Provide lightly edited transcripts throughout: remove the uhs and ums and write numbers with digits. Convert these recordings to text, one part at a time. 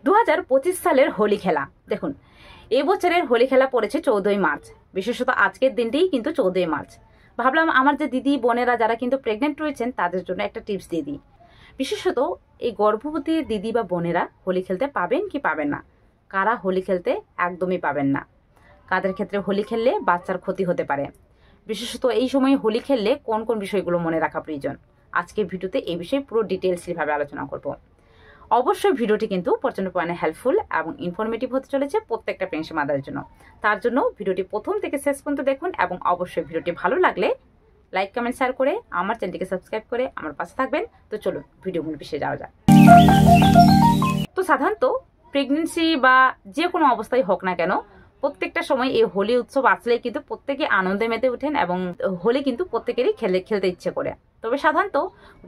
2025 সালের হোলি খেলা। দেখুন, এবছরের হোলি খেলা পড়েছে 14ই মার্চ। বিশেষত আজকের দিনটিই কিন্তু 14ই মার্চ। ভাবলাম আমার যে দিদি বোনেরা যারা কিন্তু প্রেগনেন্ট রয়েছেন তাদের জন্য একটা টিপস দিয়ে দিই। বিশেষত এই গর্ভবতী দিদি বা বোনেরা হোলি খেলতে পাবেন কি পাবেন না, কারা হোলি খেলতে একদমই পাবেন না, কাদের ক্ষেত্রে হোলি খেললে বাচ্চার ক্ষতি হতে পারে, বিশেষত এই সময় হোলি খেললে কোন কোন বিষয়গুলো মনে রাখা প্রয়োজন, আজকের ভিডিওতে এই বিষয়ে পুরো ডিটেলসভাবে আলোচনা করব। অবশ্যই ভিডিওটি কিন্তু প্রচন্ড পরিমাণে হেল্পফুল এবং ইনফরমেটিভ হতে চলেছে প্রত্যেকটা প্রেগন্যান্সি মাদারের জন্য। তার জন্য ভিডিওটি প্রথম থেকে শেষ পর্যন্ত দেখুন এবং অবশ্যই ভিডিওটি ভালো লাগলে লাইক কমেন্ট শেয়ার করে আমার চ্যানেলটিকে সাবস্ক্রাইব করে আমার পাশে থাকবেন। তো চলুন ভিডিও মূল বিষয়ে যাওয়া যাক। তো সাধারণত প্রেগনেন্সি বা যে কোনো অবস্থায় হোক না কেন, প্রত্যেকটা সময় এই হোলি উৎসব আসলেই কিন্তু প্রত্যেকে আনন্দে মেতে ওঠেন এবং হোলি কিন্তু প্রত্যেকেরই খেলতে ইচ্ছে করে। তবে সাধারণত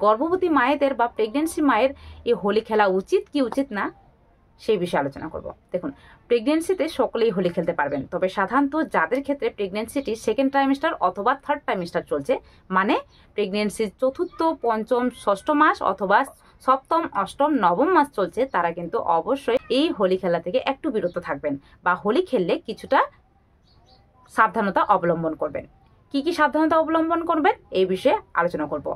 গর্ভবতী মায়েদের বা প্রেগনেন্সি মায়ের এই হোলি খেলা উচিত কি উচিত না সেই বিষয়ে আলোচনা করব। দেখুন, প্রেগনেন্সিতে সকলেই হোলি খেলতে পারবেন, তবে সাধারণত যাদের ক্ষেত্রে প্রেগনেন্সিটি সেকেন্ড ট্রাইমেস্টার অথবা থার্ড ট্রাইমেস্টার চলছে, মানে প্রেগনেন্সির চতুর্থ, পঞ্চম, ষষ্ঠ মাস অথবা সপ্তম, অষ্টম, নবম মাস চলছে, তারা কিন্তু অবশ্যই এই হোলি খেলা থেকে একটু বিরত থাকবেন বা হোলি খেললে কিছুটা সাবধানতা অবলম্বন করবেন। কি কি সাবধানতা অবলম্বন করবেন এই বিষয়ে আলোচনা করব।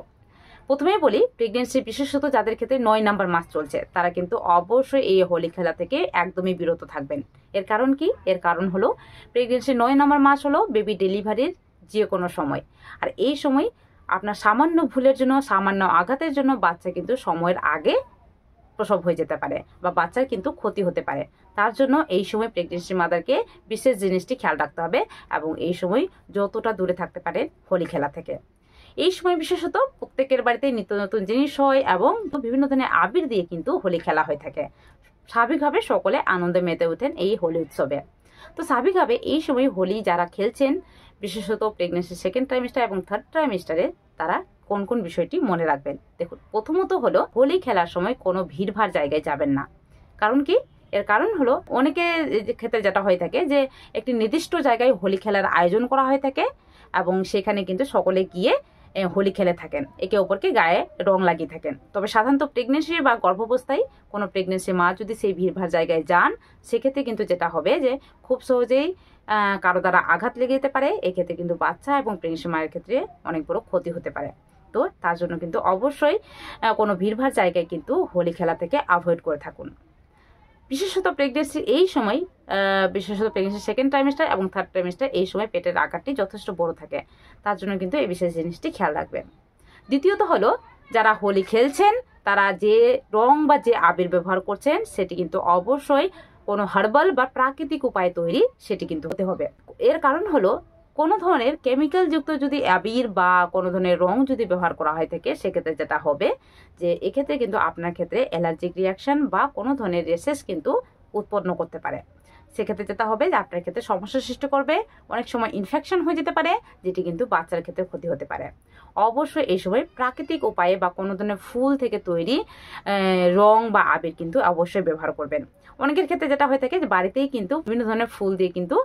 প্রথমেই বলি, প্রেগনেন্সি বিশেষত যাদের ক্ষেত্রে 9 নাম্বার মাস চলছে তারা কিন্তু অবশ্যই এই হোলি খেলা থেকে একদমই বিরত থাকবেন। এর কারণ কি? এর কারণ হলো প্রেগনেন্সি 9 নাম্বার মাস হলো বেবি ডেলিভারির যে কোনো সময়, আর এই সময় আপনার সামান্য ভুলের জন্য, সামান্য আঘাতের জন্য বাচ্চা কিন্তু সময়ের আগে প্রসব হয়ে যেতে পারে বা বাচ্চার কিন্তু ক্ষতি হতে পারে। তার জন্য এই সময় প্রেগনেন্সি মাদারকে বিশেষ জিনিসটি খেয়াল রাখতে হবে এবং এই সময় যতটা দূরে থাকতে পারে হোলি খেলা থেকে। এই সময় বিশেষত প্রত্যেকের বাড়িতে নিত্য নতুন জিনিস হয় এবং বিভিন্ন ধরনের আবির দিয়ে কিন্তু হোলি খেলা হয়ে থাকে। স্বাভাবিকভাবে সকলে আনন্দে মেতে ওঠেন এই হোলি উৎসবে। তো স্বাভাবিকভাবে এই সময় হোলি যারা খেলছেন, বিশেষত প্রেগনেন্সি সেকেন্ড ট্রাইমেস্টার এবং থার্ড ট্রাইমেস্টারে, তারা কোন কোন বিষয়টি মনে রাখবেন। দেখুন, প্রথমত হলো হোলি খেলার সময় কোনো ভিড়ভাড় জায়গায় যাবেন না। কারণ কি? এর কারণ হলো অনেকে ক্ষেত্রে যেটা হয়ে থাকে যে একটি নির্দিষ্ট জায়গায় হোলি খেলার আয়োজন করা হয়ে থাকে এবং সেখানে কিন্তু সকলে গিয়ে হোলি খেলে থাকেন, একে অপরকে গায়ে রং লাগিয়ে থাকেন। তবে সাধারণত প্রেগনেন্সি বা গর্ভাবস্থায় কোনো প্রেগনেন্সি মা যদি সেই ভিড়ভাড় জায়গায় যান, সেক্ষেত্রে কিন্তু যেটা হবে যে খুব সহজেই কারো দ্বারা আঘাত লেগে যেতে পারে। এক্ষেত্রে কিন্তু বাচ্চা এবং প্রেগনেন্সি মায়ের ক্ষেত্রে অনেক বড় ক্ষতি হতে পারে। তো তার জন্য কিন্তু অবশ্যই কোনো ভিড়ভাড় জায়গায় কিন্তু হোলি খেলা থেকে অ্যাভয়েড করে থাকুন। বিশেষত প্রেগনেন্সির এই সময়, বিশেষত প্রেগনেন্সি সেকেন্ড ট্রাইমেস্টার এবং থার্ড ট্রাইমেস্টার, এই সময় পেটের আকারটি যথেষ্ট বড় থাকে। তার জন্য কিন্তু এই বিশেষ জিনিসটি খেয়াল রাখবেন। দ্বিতীয়ত হলো, যারা হোলি খেলছেন তারা যে রং বা যে আবির ব্যবহার করছেন সেটি কিন্তু অবশ্যই কোনো হার্বাল বা প্রাকৃতিক উপায়ে তৈরি, সেটি কিন্তু হতে হবে। এর কারণ হলো কোনো ধরনের কেমিক্যাল যুক্ত যদি আবির বা কোনো ধরনের রং যদি ব্যবহার করা হয় থাকে, সেক্ষেত্রে যেটা হবে যে এক্ষেত্রে কিন্তু আপনার ক্ষেত্রে অ্যালার্জিক রিয়াকশন বা কোনো ধরনের রেসেস কিন্তু উৎপন্ন করতে পারে। সেক্ষেত্রে যেটা হবে যে আপনার ক্ষেত্রে সমস্যার সৃষ্টি করবে, অনেক সময় ইনফেকশন হয়ে যেতে পারে, যেটি কিন্তু বাচ্চার ক্ষেত্রে ক্ষতি হতে পারে। অবশ্যই এই সময় প্রাকৃতিক উপায়ে বা কোনো ধরনের ফুল থেকে তৈরি রং বা আবির কিন্তু অবশ্যই ব্যবহার করবেন। অনেকের ক্ষেত্রে যেটা হয়ে থাকে যে বাড়িতেই কিন্তু বিভিন্ন ধরনের ফুল দিয়ে কিন্তু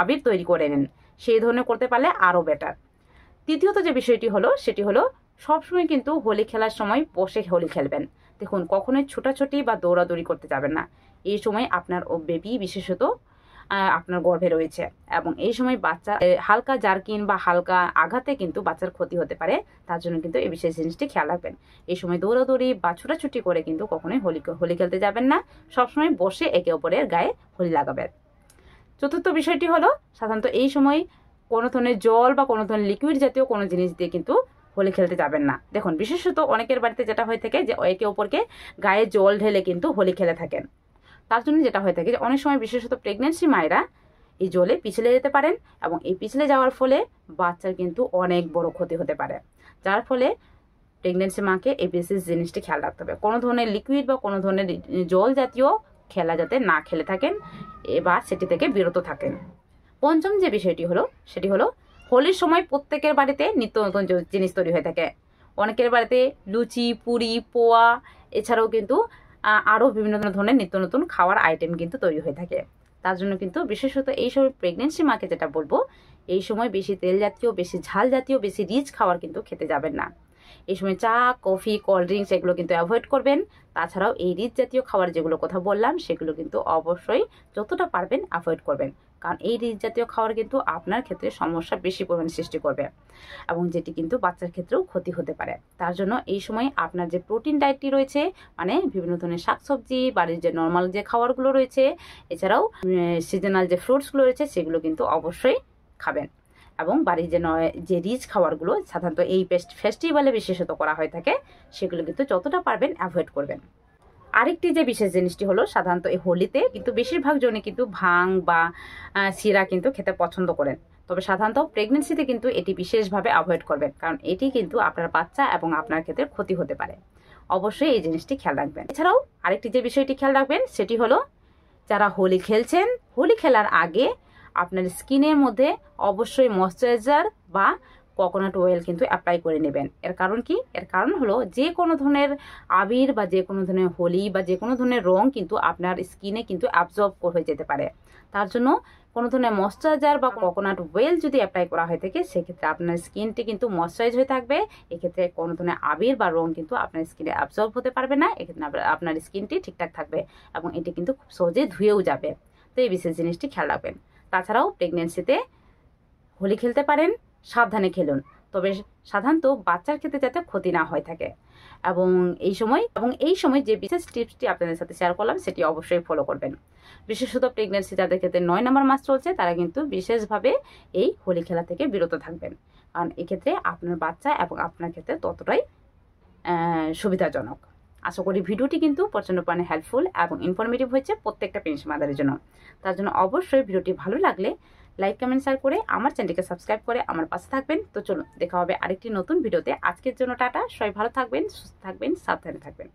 আবির তৈরি করে নেন, সেই ধরনের করতে পারলে আরও বেটার। তৃতীয়ত যে বিষয়টি হলো সেটি হলো সবসময় কিন্তু হোলি খেলার সময় বসে হোলি খেলবেন। দেখুন, কখনোই ছোটাছুটি বা দৌড়াদৌড়ি করতে যাবেন না। এই সময় আপনার বেবি বিশেষত আপনার গর্ভে রয়েছে এবং এই সময় বাচ্চা হালকা জার্কিন বা হালকা আঘাতে কিন্তু বাচ্চার ক্ষতি হতে পারে। তার জন্য কিন্তু এই বিশেষ জিনিসটি খেয়াল রাখবেন। এই সময় দৌড়াদৌড়ি বা ছোটাছুটি করে কিন্তু কখনোই হোলি খেলতে যাবেন না। সবসময় বসে একে অপরের গায়ে হোলি লাগাবেন। চতুর্থ বিষয়টি হলো, সাধারণত এই সময় কোনো ধরনের জল বা কোনো ধরনের লিকুইড জাতীয় কোনো জিনিস দিয়ে কিন্তু হোলি খেলতে যাবেন না। দেখুন, বিশেষত অনেকের বাড়িতে যেটা হয়ে থাকে যে একে অপরকে গায়ে জল ঢেলে কিন্তু হোলি খেলে থাকেন। তার জন্য যেটা হয়ে থাকে যে অনেক সময় বিশেষত প্রেগনেন্সি মায়েরা এই জলে পিছলে যেতে পারেন এবং এই পিছলে যাওয়ার ফলে বাচ্চার কিন্তু অনেক বড় ক্ষতি হতে পারে। যার ফলে প্রেগনেন্সি মাকে এই বিশেষ জিনিসটি খেয়াল রাখতে হবে, কোনো ধরনের লিকুইড বা কোনো ধরনের জল জাতীয় খেলা যাতে না খেলে থাকেন বা সেটি থেকে বিরত থাকেন। পঞ্চম যে বিষয়টি হলো সেটি হলো, হোলির সময় প্রত্যেকের বাড়িতে নিত্য নতুন জিনিস তৈরি হয়ে থাকে। অনেকের বাড়িতে লুচি, পুরি, পোয়া, এছাড়াও কিন্তু আরও বিভিন্ন ধরনের নিত্য নতুন খাওয়ার আইটেম কিন্তু তৈরি হয়ে থাকে। তার জন্য কিন্তু বিশেষত এই সময় প্রেগনেন্সি মাকে যেটা বলবো, এই সময় বেশি তেল জাতীয়, বেশি ঝাল জাতীয়, বেশি রিচ খাবার কিন্তু খেতে যাবেন না। এই সময় চা, কফি, কোল্ড ড্রিঙ্কস এগুলো কিন্তু অ্যাভয়েড করবেন। তাছাড়াও এই রিচ জাতীয় খাবার যেগুলো কথা বললাম সেগুলো কিন্তু অবশ্যই যতটা পারবেন অ্যাভয়েড করবেন, কারণ এই রিচ জাতীয় খাবার কিন্তু আপনার ক্ষেত্রে সমস্যা বেশি পরিমাণে সৃষ্টি করবে এবং যেটি কিন্তু বাচ্চার ক্ষেত্রেও ক্ষতি হতে পারে। তার জন্য এই সময় আপনার যে প্রোটিন ডায়েটটি রয়েছে, মানে বিভিন্ন ধরনের শাকসবজি, বাড়ির যে নর্মাল যে খাবারগুলো রয়েছে, এছাড়াও সিজনাল যে ফ্রুটসগুলো রয়েছে সেগুলো কিন্তু অবশ্যই খাবেন। এবং বাড়ির যে রিচ খাবারগুলো সাধারণত এই ফেস্টিভ্যালে বিশেষত করা হয়ে থাকে সেগুলো কিন্তু যতটা পারবেন অ্যাভয়েড করবেন। আরেকটি যে বিশেষ জিনিসটি হলো, সাধারণত এই হোলিতে কিন্তু বেশিরভাগ জনই কিন্তু ভাং বা সিরা কিন্তু খেতে পছন্দ করেন, তবে সাধারণত প্রেগনেন্সিতে কিন্তু এটি বিশেষভাবে অ্যাভয়েড করবেন, কারণ এটি কিন্তু আপনার বাচ্চা এবং আপনার ক্ষেত্রে ক্ষতি হতে পারে। অবশ্যই এই জিনিসটি খেয়াল রাখবেন। এছাড়াও আরেকটি যে বিষয়টি খেয়াল রাখবেন সেটি হলো, যারা হোলি খেলছেন, হোলি খেলার আগে আপনার স্কিনের মধ্যে অবশ্যই ময়শ্চারাইজার বা কোকোনাট অয়েল কিন্তু অ্যাপ্লাই করে নেবেন। এর কারণ কি? এর কারণ হলো যে কোনো ধরনের আবির বা যে কোনো ধরনের হোলি বা যে কোনো ধরনের রং কিন্তু আপনার স্কিনে কিন্তু অ্যাবজর্ব হয়ে যেতে পারে। তার জন্য কোনো ধরনের ময়শ্চারাইজার বা কোকোনাট অয়েল যদি অ্যাপ্লাই করা হয়ে থাকে সেক্ষেত্রে আপনার স্কিনটি কিন্তু ময়শ্চারাইজ হয়ে থাকবে। এক্ষেত্রে কোনো ধরনের আবির বা রং কিন্তু আপনার স্কিনে অ্যাবজর্ব হতে পারবে না। এক্ষেত্রে আপনার স্কিনটি ঠিকঠাক থাকবে এবং এটি কিন্তু খুব সহজে ধুয়েও যাবে। তো এই বিশেষ জিনিসটি খেয়াল রাখবেন। তাছাড়াও প্রেগনেন্সিতে হোলি খেলতে পারেন, সাবধানে খেলুন, তবে সাধারণত বাচ্চার ক্ষেত্রে যাতে ক্ষতি না হয়ে থাকে। এবং এই সময় যে বিশেষ টিপসটি আপনাদের সাথে শেয়ার করলাম সেটি অবশ্যই ফলো করবেন। বিশেষত প্রেগনেন্সি যাদের ক্ষেত্রে 9 নম্বর মাস চলছে তারা কিন্তু বিশেষভাবে এই হোলি খেলা থেকে বিরত থাকবেন, কারণ এক্ষেত্রে আপনার বাচ্চা এবং আপনার ক্ষেত্রে ততটাই সুবিধাজনক। আশা করি ভিডিওটি কিন্তু প্রচণ্ড পরিমাণে হেল্পফুল এবং ইনফরমেটিভ হয়েছে প্রত্যেকটা প্রেগনেন্সি মাদারের জন্য। তার জন্য অবশ্যই ভিডিওটি ভালো লাগলে লাইক, কমেন্ট, শেয়ার করে আমার চ্যানেলটিকে সাবস্ক্রাইব করে আমার পাশে থাকবেন। তো চলুন দেখা হবে আরেকটি নতুন ভিডিওতে। আজকের জন্য টাটা, সবাই ভালো থাকবেন, সুস্থ থাকবেন, সাবধানে থাকবেন।